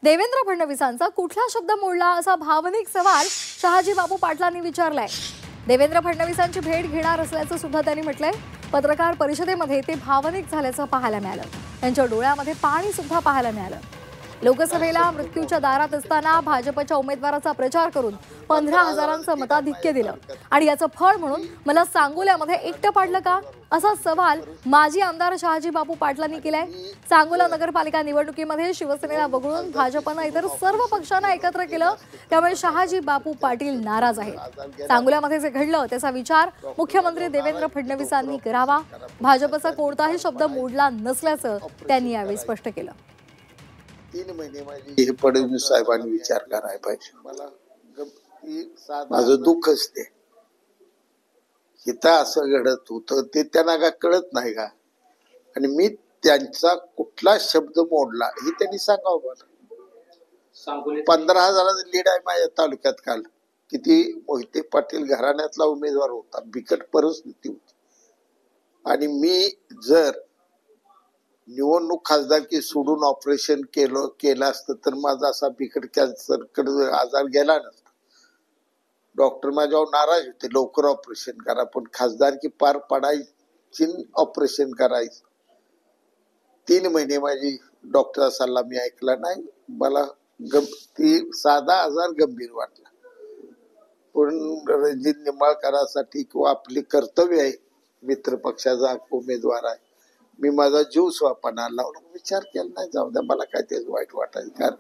देवेंद्र फडणवीसांचा कुठला शब्द मोडला असा भावनिक सवाल शहाजी बापू पाटलांनी विचारलाय। देवेंद्र फडणवीसांची भेट घेणार असल्याचं सुद्धा त्यांनी म्हटलंय। पत्रकार परिषदेमध्ये ते भावनिक झाल्याचं पाहायला मिळालं। त्यांच्या डोळ्यामध्ये पाणी सुद्धा पाहायला मिळालं। लोकसभेला मृत्यूच्या दारात असताना भाजपच्या उमेदवाराचा प्रचार करून 15,000चं मताधिक्य दिलं आणि याचं फळ म्हणून मला सांगोल्यामध्ये एकटं पाडलं का असा सवाल माजी आमदार शहाजी बापू पाटलांनी केलाय। सांगोला नगरपालिका निवडणुकीमध्ये शिवसेनेला वगळून भाजपनं इतर सर्व पक्षांना एकत्र केलं, त्यामुळे शहाजी बापू पाटील नाराज आहेत। सांगोल्यामध्ये जे घडलं त्याचा विचार मुख्यमंत्री देवेंद्र फडणवीसांनी करावा। भाजपचा कोणताही शब्द मोडला नसल्याचं त्यांनी यावेळी स्पष्ट केलं। 3 महिने माझी फडणवीस साहेबांनी विचार करायला पाहिजे। मला माझं दुःखच ते इथं असं घडत होतं ते त्यांना का कळत नाही का? आणि मी त्यांचा कुठला शब्द मोडला हे त्यांनी सांगावं मला। 15,000चं लीड आहे माझ्या तालुक्यात। काल किती मोहिते पाटील घराण्यातला उमेदवार होता, बिकट परिस्थिती होती आणि मी जर निवडणूक खासदारकी सोडून ऑपरेशन केलं असतं तर माझा असा बिकट कॅन्सर आजार गेला नसता। डॉक्टर माझ्यावर नाराज होते, लवकर ऑपरेशन करा, पण खासदारकी पार पडायची ऑपरेशन करायचं। 3 महिने माझी डॉक्टरचा सल्ला मी ऐकला नाही। मला ती साधा आजार गंभीर वाटला, पण रणजित निंबाळकरांसाठी किंवा आपले कर्तव्य आहे, मित्र पक्षाचा उमेदवार आहे, मी माझा जीव स्वापणाला लावून विचार केला नाही। जाऊ द्या, मला काय ते वाईट वाटायचं कारण